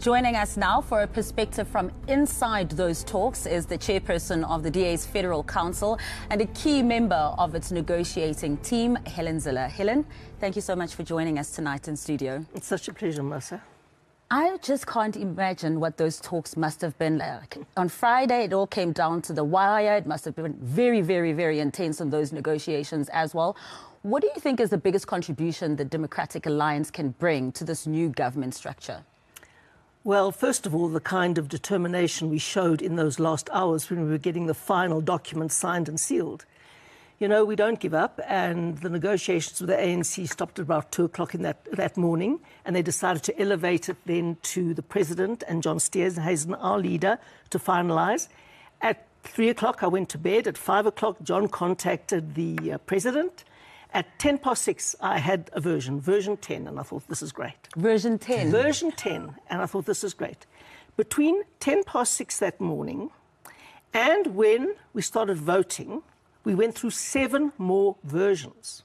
Joining us now for a perspective from inside those talks is the chairperson of the DA's Federal Council and a key member of its negotiating team, Helen Zille. Helen, thank you so much for joining us tonight in studio. It's such a pleasure, Marcia. I just can't imagine what those talks must have been like. On Friday, it all came down to the wire. It must have been very, very, very intense in those negotiations as well. What do you think is the biggest contribution the Democratic Alliance can bring to this new government structure? Well, first of all, the kind of determination we showed in those last hours when we were getting the final documents signed and sealed. You know, we don't give up, and the negotiations with the ANC stopped at about 2 o'clock in that morning, and they decided to elevate it then to the President and John Steenhuisen, our leader, to finalise. At 3 o'clock, I went to bed. At 5 o'clock, John contacted the President. At 6:10, I had a version 10, and I thought, this is great. Version 10? Version 10, and I thought, this is great. Between 6:10 that morning and when we started voting, we went through 7 more versions.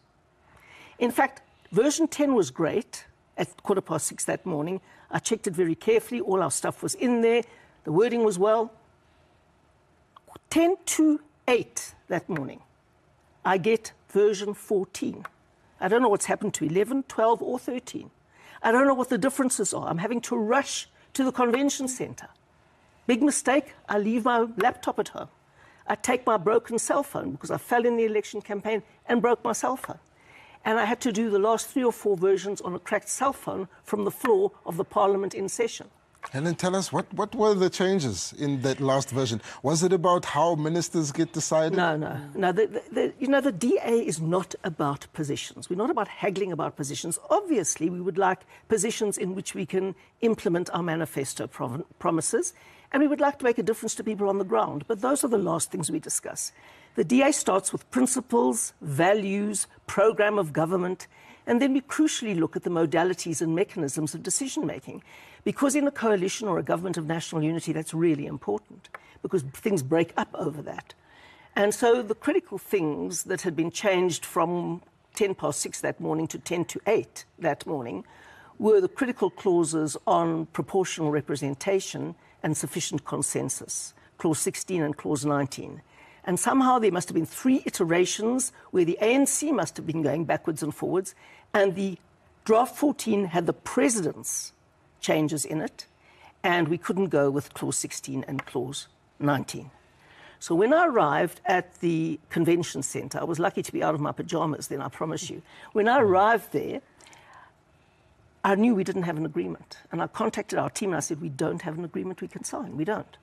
In fact, version 10 was great at 6:15 that morning. I checked it very carefully. All our stuff was in there. The wording was well. 10:08 that morning, I get version 14. I don't know what's happened to 11, 12 or 13. I don't know what the differences are. I'm having to rush to the convention centre. Big mistake, I leave my laptop at home. I take my broken cell phone because I fell in the election campaign and broke my cell phone. And I had to do the last 3 or 4 versions on a cracked cell phone from the floor of the Parliament in session. Helen, tell us, what were the changes in that last version? Was it about how ministers get decided? No. The DA is not about positions. We're not about haggling about positions. Obviously, we would like positions in which we can implement our manifesto promises, and we would like to make a difference to people on the ground. But those are the last things we discuss. The DA starts with principles, values, programme of government, and then we crucially look at the modalities and mechanisms of decision-making. Because in a coalition or a government of national unity, that's really important, because things break up over that. And so the critical things that had been changed from 6:10 that morning to 7:50 that morning were the critical clauses on proportional representation and sufficient consensus, Clause 16 and Clause 19. And somehow there must have been 3 iterations where the ANC must have been going backwards and forwards, and the draft 14 had the President's changes in it, and we couldn't go with Clause 16 and Clause 19. So when I arrived at the convention centre, I was lucky to be out of my pyjamas then, I promise you. When I arrived there, I knew we didn't have an agreement. And I contacted our team and I said, we don't have an agreement we can sign. We don't.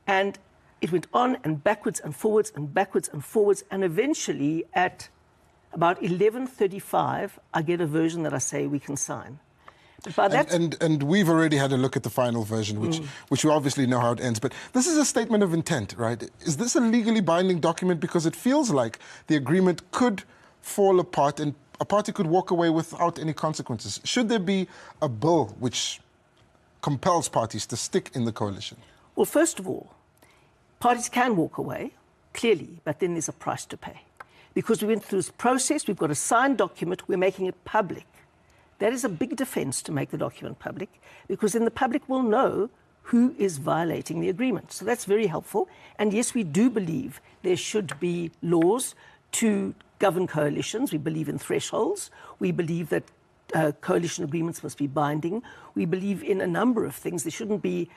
And it went on and backwards and forwards and backwards and forwards. And eventually, at about 11:35, I get a version that I say we can sign. But by that... And we've already had a look at the final version, which you obviously know how it ends. But this is a statement of intent, right? Is this a legally binding document? Because it feels like the agreement could fall apart and a party could walk away without any consequences. Should there be a bill which compels parties to stick in the coalition? Well, first of all, parties can walk away, clearly, but then there's a price to pay. Because we went through this process, we've got a signed document, we're making it public. That is a big defence to make the document public, because then the public will know who is violating the agreement. So that's very helpful. And yes, we do believe there should be laws to govern coalitions. We believe in thresholds. We believe that coalition agreements must be binding. We believe in a number of things. There shouldn't be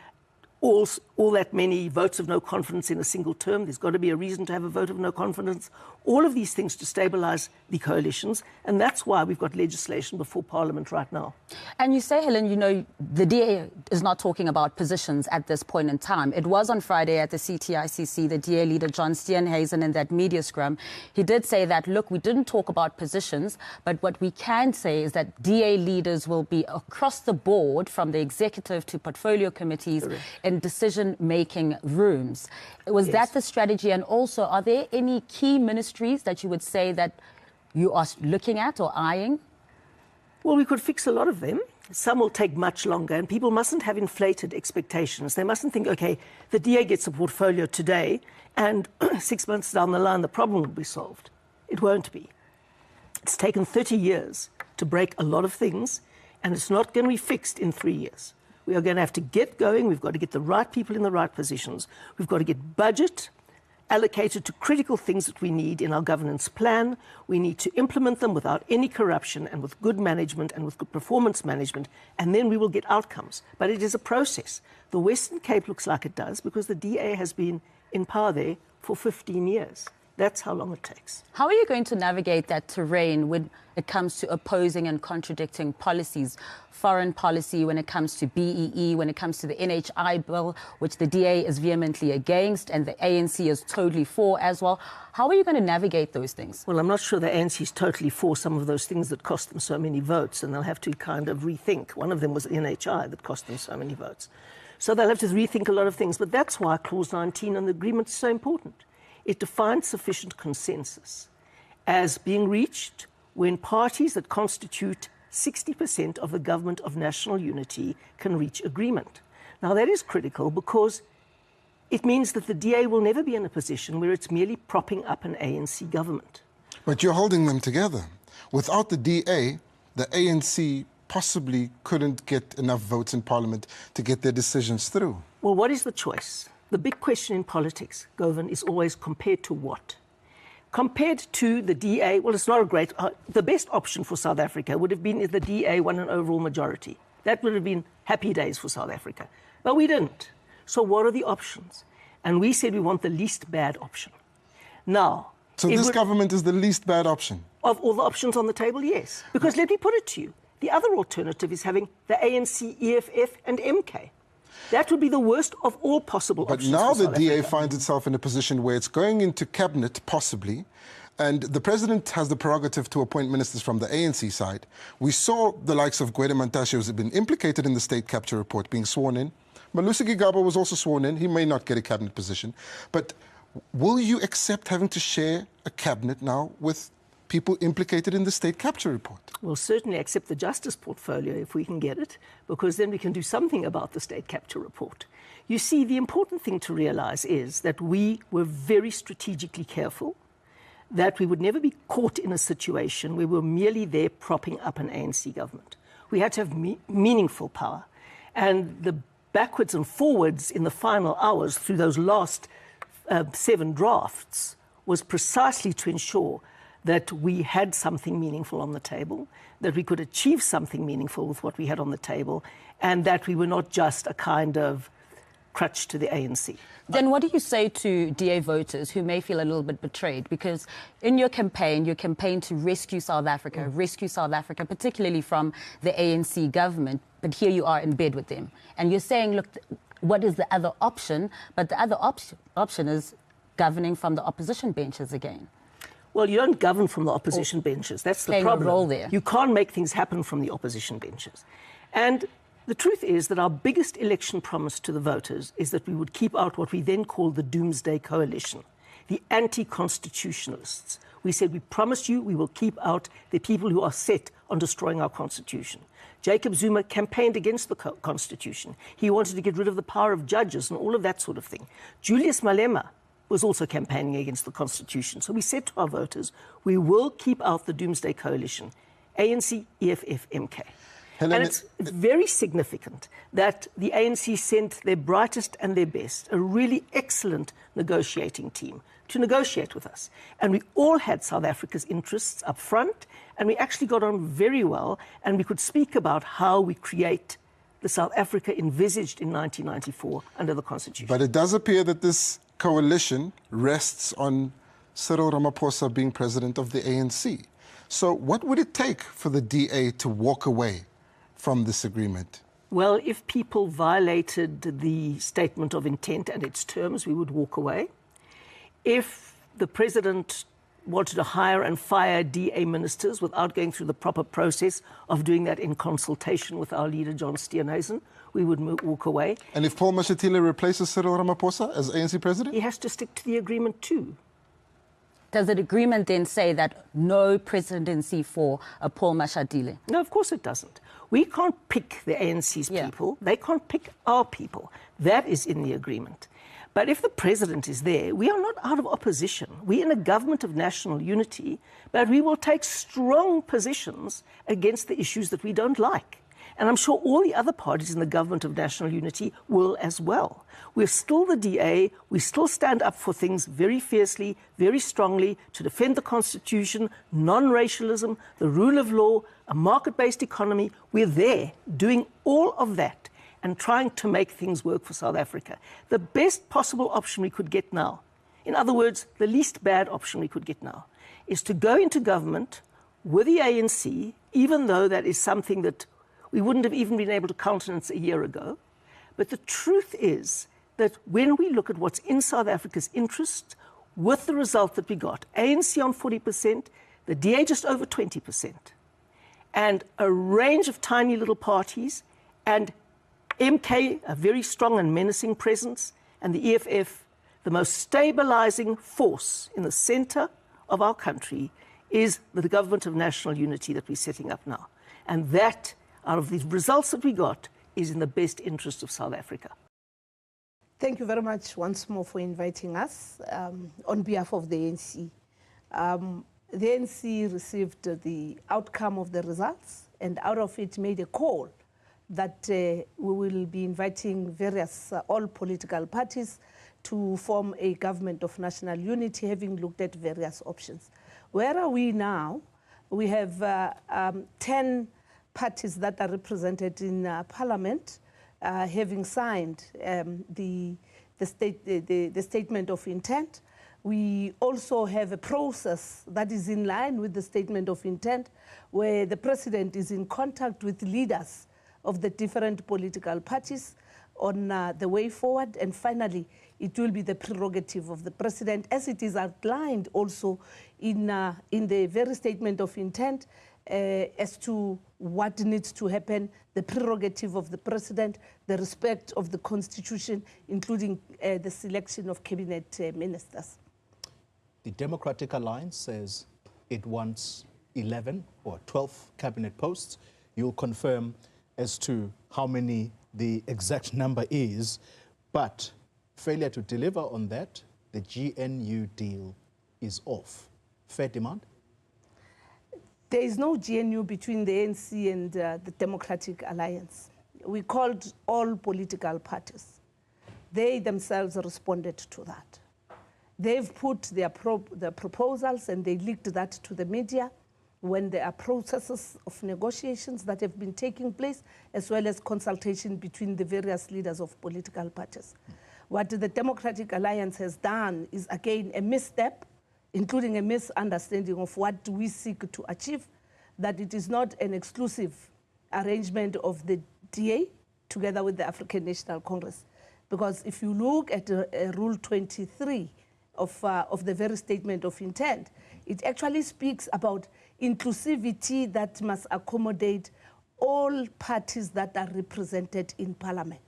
all that many votes of no confidence in a single term. There's got to be a reason to have a vote of no confidence. All of these things to stabilise the coalitions, and that's why we've got legislation before Parliament right now. And you say, Helen, you know, the DA is not talking about positions at this point in time. It was on Friday at the CTICC, the DA leader John Steenhuisen in that media scrum. He did say that, look, we didn't talk about positions, but what we can say is that DA leaders will be across the board from the executive to portfolio committees in decision-making rooms. Was that the strategy? And also, are there any key ministries that you would say that you are looking at or eyeing? Well, we could fix a lot of them. Some will take much longer, and people mustn't have inflated expectations. They mustn't think, OK, the DA gets a portfolio today, and 6 months down the line, the problem will be solved. It won't be. It's taken 30 years to break a lot of things, and it's not going to be fixed in 3 years. We are going to have to get going. We've got to get the right people in the right positions. We've got to get budget allocated to critical things that we need in our governance plan. We need to implement them without any corruption and with good management and with good performance management, and then we will get outcomes. But it is a process. The Western Cape looks like it does because the DA has been in power there for 15 years. That's how long it takes. How are you going to navigate that terrain when it comes to opposing and contradicting policies? Foreign policy, when it comes to BEE, when it comes to the NHI bill, which the DA is vehemently against and the ANC is totally for as well. How are you going to navigate those things? Well, I'm not sure the ANC is totally for some of those things that cost them so many votes, and they'll have to kind of rethink. One of them was NHI that cost them so many votes. So they'll have to rethink a lot of things. But that's why Clause 19 in the agreement is so important. It defines sufficient consensus as being reached when parties that constitute 60% of the government of national unity can reach agreement. Now, that is critical because it means that the DA will never be in a position where it's merely propping up an ANC government. But you're holding them together. Without the DA, the ANC possibly couldn't get enough votes in Parliament to get their decisions through. Well, what is the choice? The big question in politics, Govan, is always compared to what? Compared to the DA, well, it's not a great... the best option for South Africa would have been if the DA won an overall majority. That would have been happy days for South Africa. But we didn't. So what are the options? And we said we want the least bad option. Now... So this government is the least bad option? Of all the options on the table, yes. Because let me put it to you. The other alternative is having the ANC, EFF and MK. That would be the worst of all possible options. But now the DA Africa finds itself in a position where it's going into cabinet, possibly, and the president has the prerogative to appoint ministers from the ANC side. We saw the likes of Gwede Mantashe, who's been implicated in the state capture report, being sworn in. Malusi Gigaba was also sworn in. He may not get a cabinet position. But will you accept having to share a cabinet now with people implicated in the state capture report? We'll certainly accept the justice portfolio if we can get it, because then we can do something about the state capture report. You see, the important thing to realize is that we were very strategically careful, that we would never be caught in a situation where we're merely there propping up an ANC government. We had to have meaningful power. And the backwards and forwards in the final hours through those last 7 drafts was precisely to ensure that we had something meaningful on the table, that we could achieve something meaningful with what we had on the table, and that we were not just a kind of crutch to the ANC. Then what do you say to DA voters who may feel a little bit betrayed? Because in your campaign to rescue South Africa, particularly from the ANC government, but here you are in bed with them. And you're saying, look, what is the other option? But the other option is governing from the opposition benches again. Well, you don't govern from the opposition benches. That's the problem. Playing a role there. You can't make things happen from the opposition benches. And the truth is that our biggest election promise to the voters is that we would keep out what we then called the Doomsday Coalition, the anti-constitutionalists. We said, we promise you we will keep out the people who are set on destroying our constitution. Jacob Zuma campaigned against the constitution. He wanted to get rid of the power of judges and all of that sort of thing. Julius Malema was also campaigning against the Constitution. So we said to our voters, we will keep out the Doomsday Coalition, ANC, EFF, MK. Helen, and it's very significant that the ANC sent their brightest and their best, a really excellent negotiating team, to negotiate with us. And we all had South Africa's interests up front, and we actually got on very well, and we could speak about how we create the South Africa envisaged in 1994 under the Constitution. But it does appear that this coalition rests on Cyril Ramaphosa being president of the ANC. So what would it take for the DA to walk away from this agreement? Well, if people violated the statement of intent and its terms, we would walk away. If the president wanted to hire and fire DA ministers without going through the proper process of doing that in consultation with our leader, John Steenhuisen, we would walk away. And if Paul Mashatile replaces Cyril Ramaphosa as ANC president? He has to stick to the agreement too. Does the agreement then say that no presidency for Paul Mashatile? No, of course it doesn't. We can't pick the ANC's people. They can't pick our people. That is in the agreement. But if the president is there, we are not out of opposition. We're in a government of national unity, but we will take strong positions against the issues that we don't like. And I'm sure all the other parties in the government of national unity will as well. We're still the DA. We still stand up for things very fiercely, very strongly, to defend the Constitution, non-racialism, the rule of law, a market-based economy. We're there doing all of that and trying to make things work for South Africa. The best possible option we could get now, in other words, the least bad option we could get now, is to go into government with the ANC, even though that is something that we wouldn't have even been able to countenance a year ago. But the truth is that when we look at what's in South Africa's interest, with the result that we got, ANC on 40%, the DA just over 20%, and a range of tiny little parties, and MK, a very strong and menacing presence, and the EFF, the most stabilizing force in the center of our country, is the government of national unity that we're setting up now. And that, out of the results that we got, is in the best interest of South Africa. Thank you very much once more for inviting us on behalf of the ANC. The ANC received the outcome of the results, and out of it made a call that we will be inviting various, all political parties to form a government of national unity, having looked at various options. Where are we now? We have 10 parties that are represented in Parliament, having signed the statement of intent. We also have a process that is in line with the statement of intent, where the President is in contact with leaders of the different political parties on the way forward. And finally, it will be the prerogative of the President, as it is outlined also in the very statement of intent, as to what needs to happen, the prerogative of the President, the respect of the Constitution, including the selection of cabinet ministers. The Democratic Alliance says it wants 11 or 12 cabinet posts. You'll confirm as to how many the exact number is, but failure to deliver on that, the GNU deal is off. Fair demand? There is no GNU between the ANC and the Democratic Alliance. We called all political parties. They themselves responded to that. They've put their proposals and they leaked that to the media when there are processes of negotiations that have been taking place, as well as consultation between the various leaders of political parties. What the Democratic Alliance has done is, again, a misstep, including a misunderstanding of what we seek to achieve, that it is not an exclusive arrangement of the DA together with the African National Congress. Because if you look at Rule 23 of the very statement of intent, it actually speaks about inclusivity that must accommodate all parties that are represented in Parliament,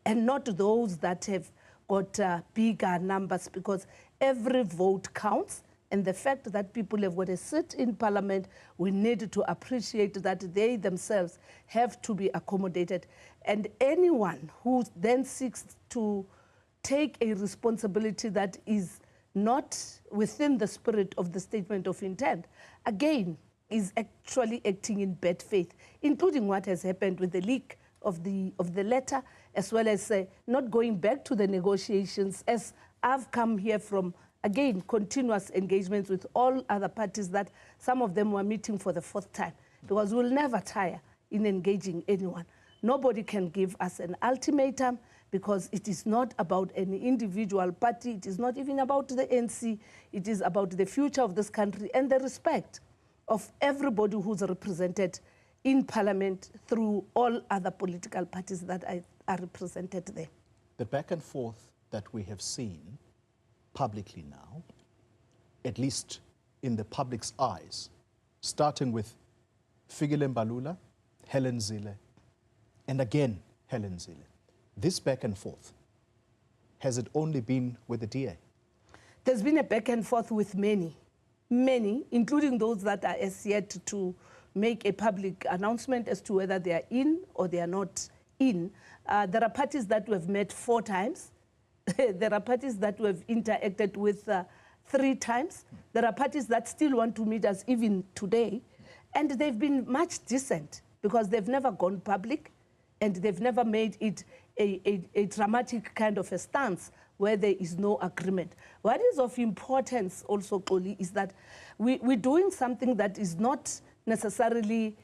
and not those that have got bigger numbers, because every vote counts. And the fact that people have got a seat in Parliament, we need to appreciate that they themselves have to be accommodated. And anyone who then seeks to take a responsibility that is not within the spirit of the statement of intent, again, is actually acting in bad faith, including what has happened with the leak of the letter, as well as not going back to the negotiations, as I've come here from, again, continuous engagements with all other parties, that some of them were meeting for the fourth time, because we'll never tire in engaging anyone. Nobody can give us an ultimatum, because it is not about any individual party. It is not even about the ANC. It is about the future of this country and the respect of everybody who's represented in Parliament through all other political parties that are represented there. The back and forth that we have seen publicly now, at least in the public's eyes, starting with Fikile Mbalula, Helen Zille, and again Helen Zille. This back and forth, has it only been with the DA? There's been a back and forth with many, including those that are as yet to make a public announcement as to whether they are in or they are not in. There are parties that we have met 4 times. There are parties that we have interacted with 3 times. There are parties that still want to meet us even today. And they've been much decent, because they've never gone public and they've never made it a dramatic kind of a stance where there is no agreement. What is of importance also, Xoli, is that we're doing something that is not necessarily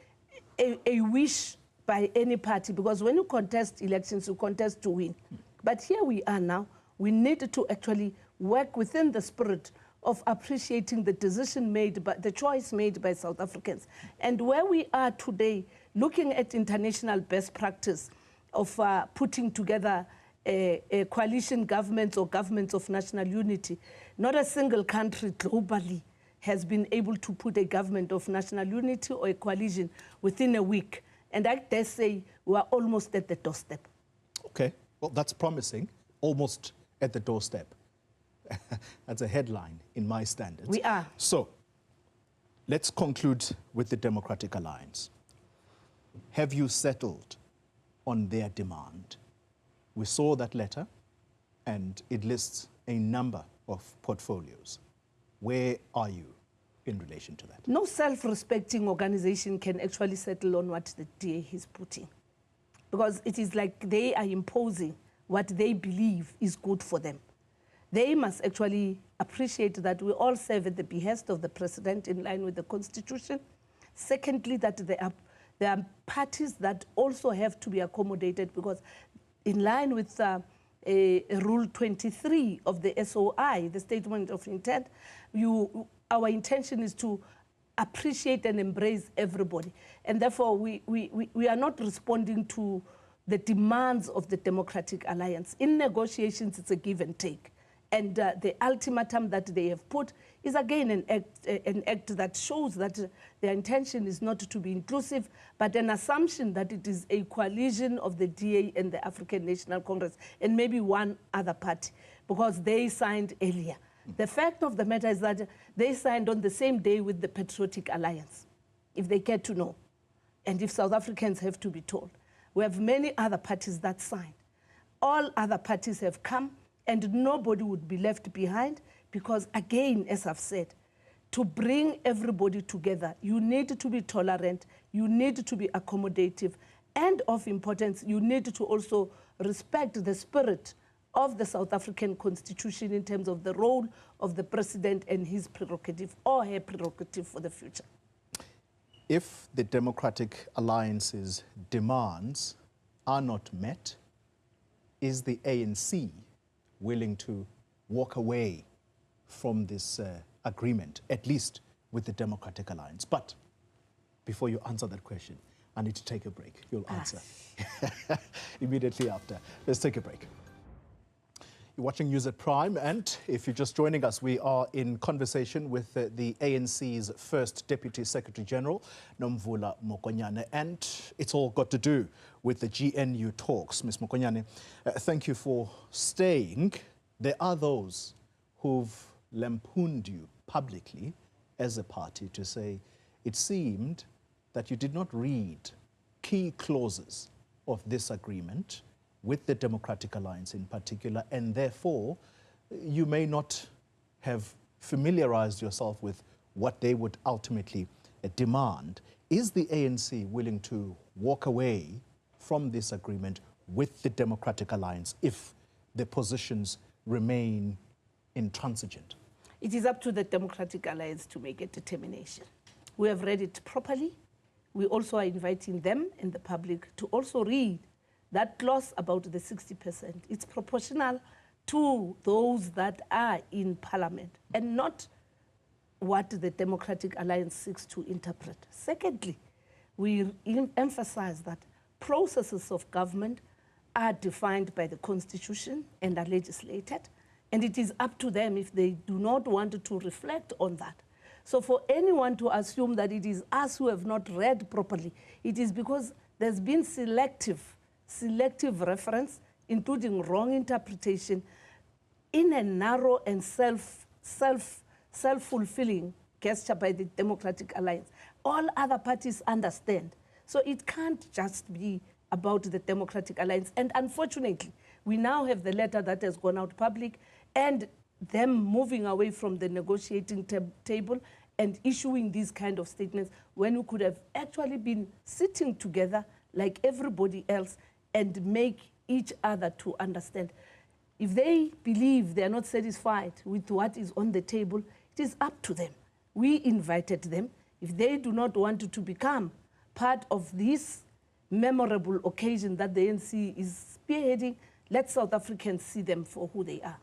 a wish by any party, because when you contest elections, you contest to win. But here we are now. We need to actually work within the spirit of appreciating the decision made, by the choice made by South Africans. And where we are today, looking at international best practice of putting together a coalition governments or governments of national unity, not a single country globally has been able to put a government of national unity or a coalition within a week. And I dare say we are almost at the doorstep. Okay, well, that's promising, almost at the doorstep. That's a headline in my standards. We are. So, let's conclude with the Democratic Alliance. Have you settled on their demand? We saw that letter, and it lists a number of portfolios. Where are you in relation to that? No self-respecting organization can actually settle on what the DA is putting, because it is like they are imposing what they believe is good for them. They must actually appreciate that we all serve at the behest of the president in line with the Constitution. Secondly, that there are parties that also have to be accommodated, because in line with Rule 23 of the SOI, the Statement of Intent, our intention is to appreciate and embrace everybody. And therefore, we are not responding to the demands of the Democratic Alliance. In negotiations, it's a give and take. And the ultimatum that they have put is again an act that shows that their intention is not to be inclusive, but an assumption that it is a coalition of the DA and the African National Congress and maybe one other party, because they signed earlier. The fact of the matter is that they signed on the same day with the Patriotic Alliance, if they care to know, and if South Africans have to be told. We have many other parties that signed. All other parties have come, and nobody would be left behind, because again, as I've said, to bring everybody together, you need to be tolerant, you need to be accommodative, and of importance, you need to also respect the spirit of the South African Constitution in terms of the role of the president and his prerogative or her prerogative for the future. If the Democratic Alliance's demands are not met, is the ANC willing to walk away from this agreement, at least with the Democratic Alliance? But before you answer that question, I need to take a break. You'll answer immediately after. Let's take a break. You're watching News at Prime, and if you're just joining us, we are in conversation with the ANC's first Deputy Secretary General, Nomvula Mokonyane, and it's all got to do with the GNU talks. Ms. Mokonyane, thank you for staying. There are those who've lampooned you publicly as a party to say it seemed that you did not read key clauses of this agreement with the Democratic Alliance in particular, and therefore you may not have familiarized yourself with what they would ultimately demand. Is the ANC willing to walk away from this agreement with the Democratic Alliance if the positions remain intransigent? It is up to the Democratic Alliance to make a determination. We have read it properly. We also are inviting them and the public to also read that clause about the 60%. It's proportional to those that are in Parliament and not what the Democratic Alliance seeks to interpret. Secondly, we emphasize that processes of government are defined by the Constitution and are legislated, and it is up to them if they do not want to reflect on that. So for anyone to assume that it is us who have not read properly, it is because there's been selective reference, including wrong interpretation, in a narrow and self-fulfilling gesture by the Democratic Alliance. All other parties understand. So it can't just be about the Democratic Alliance. And unfortunately, we now have the letter that has gone out public and them moving away from the negotiating table and issuing these kind of statements when we could have actually been sitting together like everybody else and make each other to understand. If they believe they are not satisfied with what is on the table, it is up to them. We invited them. If they do not want to become part of this memorable occasion that the ANC is spearheading, let South Africans see them for who they are.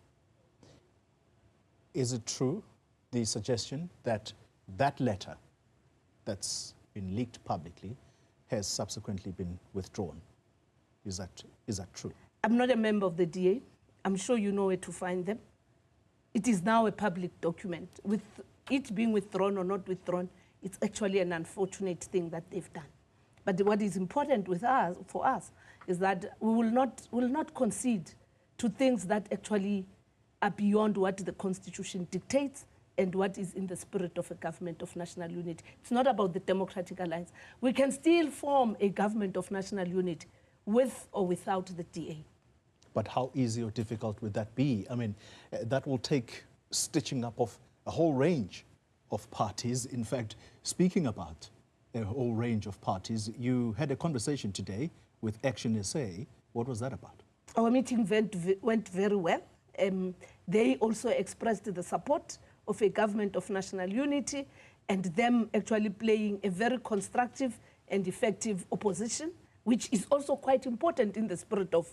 Is it true, the suggestion that that letter that's been leaked publicly has subsequently been withdrawn? Is that true? I'm not a member of the DA. I'm sure you know where to find them. It is now a public document. With it being withdrawn or not withdrawn, it's actually an unfortunate thing that they've done. But what is important for us is that we will not concede to things that actually are beyond what the Constitution dictates and what is in the spirit of a government of national unity. It's not about the Democratic Alliance. We can still form a government of national unity with or without the DA. But how easy or difficult would that be? I mean, that will take stitching up of a whole range of parties. In fact, speaking about a whole range of parties, you had a conversation today with Action SA. What was that about? Our meeting went very well. They also expressed the support of a government of national unity and them actually playing a very constructive and effective opposition, which is also quite important in the spirit of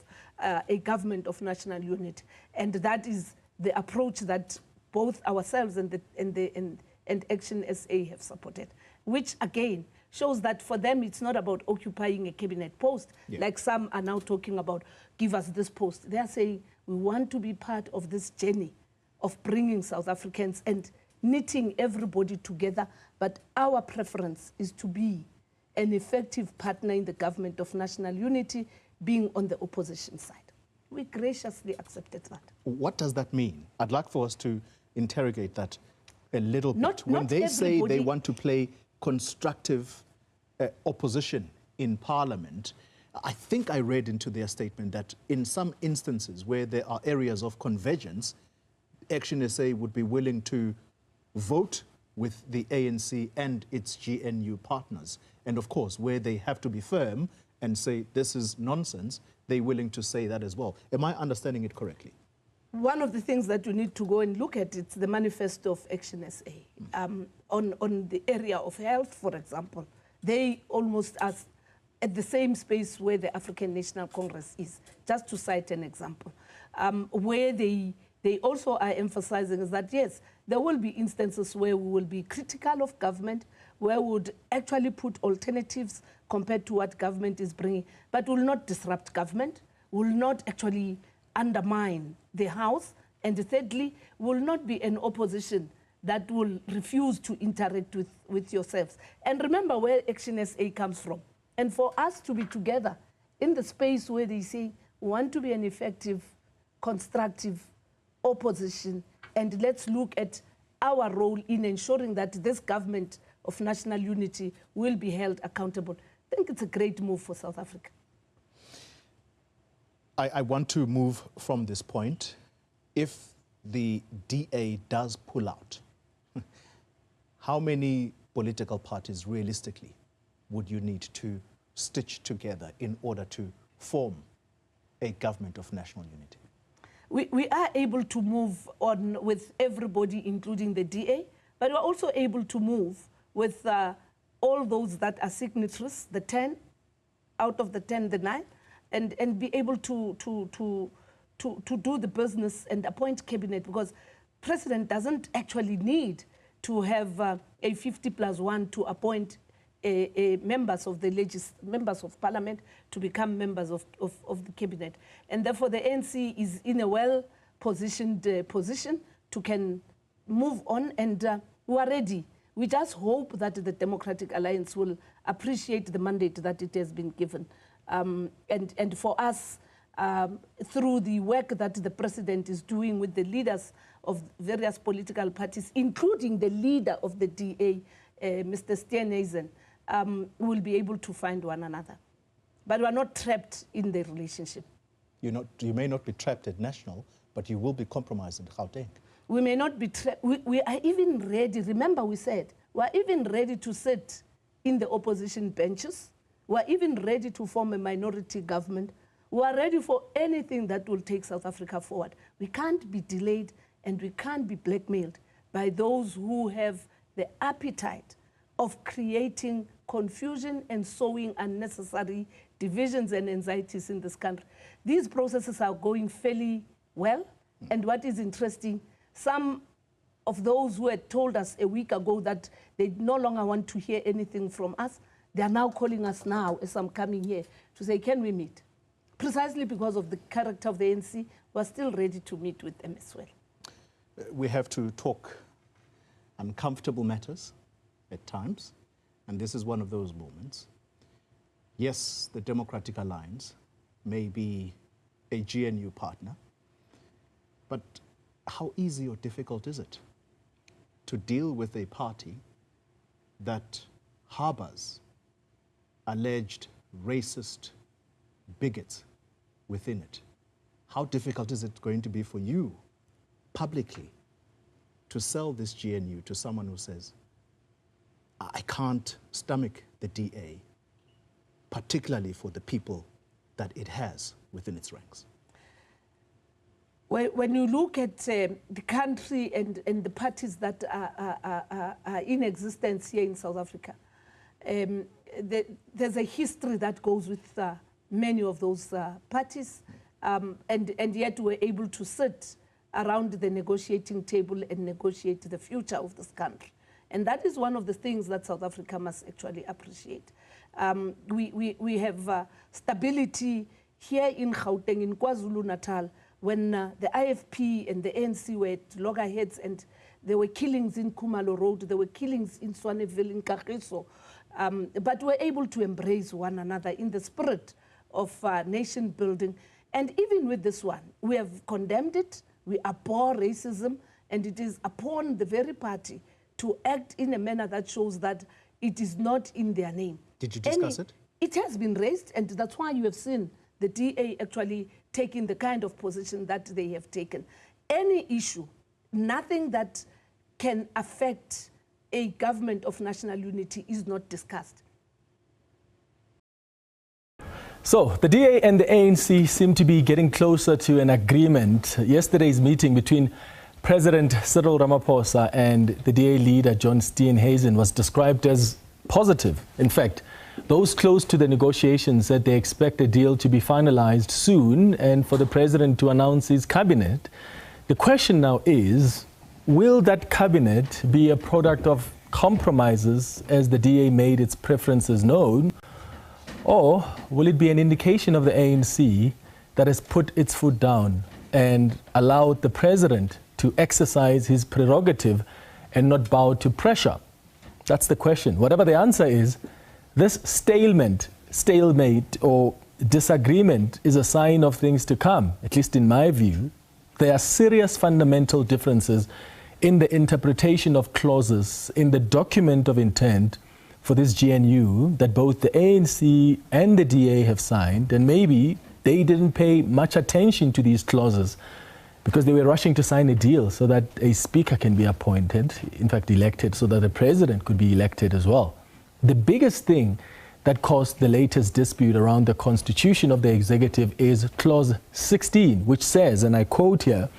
a government of national unity. And that is the approach that both ourselves and Action SA have supported, which again shows that for them it's not about occupying a cabinet post, like some are now talking about, give us this post. They are saying we want to be part of this journey of bringing South Africans and knitting everybody together, but our preference is to be an effective partner in the government of national unity, being on the opposition side. We graciously accepted that. What does that mean? I'd like for us to interrogate that a little bit. When Not they say they everybody- want to play constructive opposition in Parliament, I think I read into their statement that in some instances where there are areas of convergence, Action SA would be willing to vote with the ANC and its GNU partners. And of course, where they have to be firm and say this is nonsense, they're willing to say that as well. Am I understanding it correctly? One of the things that you need to go and look at, it's the manifesto of Action SA. On the area of health, for example, they almost are at the same space where the African National Congress is, just to cite an example. Where they also are emphasizing is that, yes, there will be instances where we will be critical of government, where we would actually put alternatives compared to what government is bringing, but will not disrupt government, will not actually undermine the House, and thirdly, will not be an opposition that will refuse to interact with yourselves. And remember where Action SA comes from. And for us to be together in the space where they say we want to be an effective, constructive opposition, and let's look at our role in ensuring that this government of national unity will be held accountable. I think it's a great move for South Africa. I want to move from this point. If the DA does pull out, how many political parties realistically would you need to stitch together in order to form a government of national unity? We are able to move on with everybody, including the DA, but we're also able to move with all those that are signatories, the 10, out of the 10, the 9, and be able to do the business and appoint cabinet, because president doesn't actually need to have a 50+1 to appoint members of members of parliament to become members of the cabinet. And therefore the ANC is in a well-positioned position to can move on, and we are ready. We just hope that the Democratic Alliance will appreciate the mandate that it has been given. And for us, through the work that the president is doing with the leaders of various political parties, including the leader of the DA, Mr. Steenhuisen, we'll be able to find one another. But we're not trapped in the relationship. You may not be trapped at national, but you will be compromised in Gauteng. We may not be, we are even ready, remember we said, we are even ready to sit in the opposition benches. We are even ready to form a minority government. We are ready for anything that will take South Africa forward. We can't be delayed and we can't be blackmailed by those who have the appetite of creating confusion and sowing unnecessary divisions and anxieties in this country. These processes are going fairly well. And what is interesting, some of those who had told us a week ago that they no longer want to hear anything from us, they are now calling us now as I'm coming here to say, can we meet? Precisely because of the character of the ANC, we're still ready to meet with them as well. We have to talk uncomfortable matters at times, and this is one of those moments. Yes, the Democratic Alliance may be a GNU partner, but how easy or difficult is it to deal with a party that harbors alleged racist bigots within it? How difficult is it going to be for you publicly to sell this GNU to someone who says, I can't stomach the DA, particularly for the people that it has within its ranks? When you look at the country and the parties that are in existence here in South Africa, there's a history that goes with many of those parties, and yet we're able to sit around the negotiating table and negotiate the future of this country. And that is one of the things that South Africa must actually appreciate. We have stability here in Gauteng, in KwaZulu-Natal, when the IFP and the ANC were at loggerheads and there were killings in Kumalo Road, there were killings in Swaneville, in Kagiso, but we're able to embrace one another in the spirit of nation building. And even with this one, we have condemned it, we abhor racism, and it is upon the very party to act in a manner that shows that it is not in their name. Did you discuss it? It has been raised, and that's why you have seen the DA actually taking the kind of position that they have taken. Any issue, nothing that can affect a government of national unity is not discussed. So the DA and the ANC seem to be getting closer to an agreement. Yesterday's meeting between President Cyril Ramaphosa and the DA leader John Steenhuisen was described as positive. In fact, those close to the negotiations said they expect a deal to be finalized soon and for the president to announce his cabinet. The question now is, will that cabinet be a product of compromises as the DA made its preferences known, or will it be an indication of the ANC that has put its foot down and allowed the president to exercise his prerogative and not bow to pressure? That's the question. Whatever the answer is, this stalemate or disagreement is a sign of things to come, at least in my view. There are serious fundamental differences in the interpretation of clauses in the document of intent for this GNU that both the ANC and the DA have signed, and maybe they didn't pay much attention to these clauses because they were rushing to sign a deal so that a speaker can be appointed, in fact elected, so that a president could be elected as well. The biggest thing that caused the latest dispute around the constitution of the executive is Clause 16, which says, and I quote here,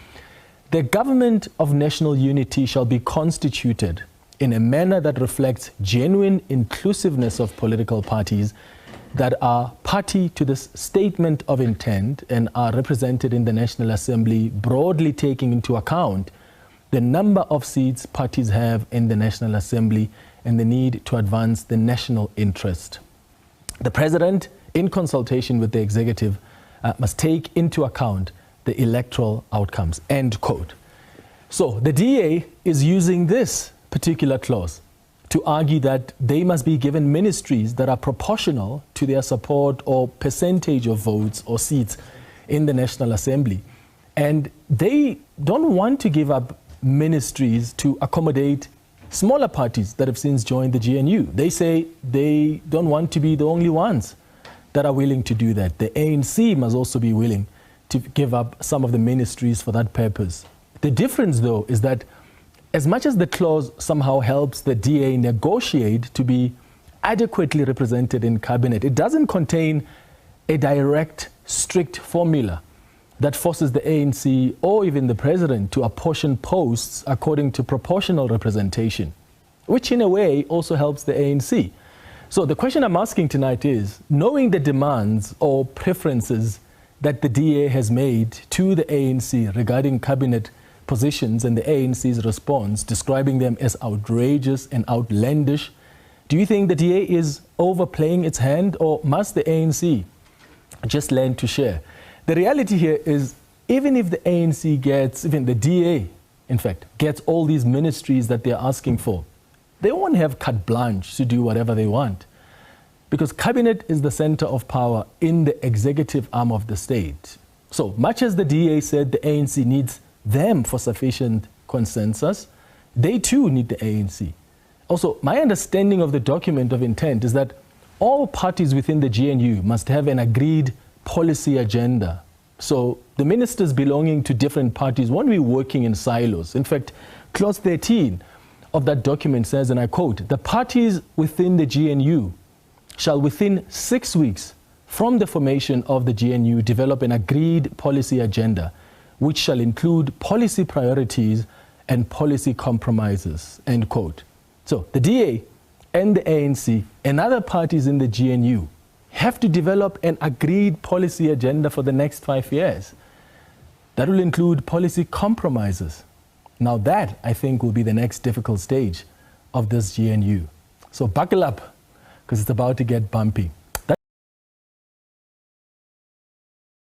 "The government of national unity shall be constituted in a manner that reflects genuine inclusiveness of political parties that are party to this statement of intent and are represented in the National Assembly, broadly taking into account the number of seats parties have in the National Assembly and the need to advance the national interest. The president, in consultation with the executive, must take into account the electoral outcomes," end quote. So the DA is using this particular clause to argue that they must be given ministries that are proportional to their support or percentage of votes or seats in the National Assembly. And they don't want to give up ministries to accommodate smaller parties that have since joined the GNU. They say they don't want to be the only ones that are willing to do that. The ANC must also be willing to give up some of the ministries for that purpose. The difference, though, is that as much as the clause somehow helps the DA negotiate to be adequately represented in cabinet, it doesn't contain a direct, strict formula that forces the ANC or even the president to apportion posts according to proportional representation, which in a way also helps the ANC. So the question I'm asking tonight is, knowing the demands or preferences that the DA has made to the ANC regarding cabinet positions and the ANC's response, describing them as outrageous and outlandish, do you think the DA is overplaying its hand, or must the ANC just learn to share? The reality here is, even if the ANC gets, even the DA, in fact, gets all these ministries that they're asking for, they won't have carte blanche to do whatever they want, because cabinet is the center of power in the executive arm of the state. So much as the DA said the ANC needs them for sufficient consensus, they too need the ANC. Also, my understanding of the document of intent is that all parties within the GNU must have an agreed policy agenda. So the ministers belonging to different parties won't be working in silos. In fact, clause 13 of that document says, and I quote, "The parties within the GNU shall within 6 weeks from the formation of the GNU develop an agreed policy agenda, which shall include policy priorities and policy compromises," end quote. So the DA and the ANC and other parties in the GNU have to develop an agreed policy agenda for the next 5 years. That will include policy compromises. Now that, I think, will be the next difficult stage of this GNU. So buckle up, because it's about to get bumpy.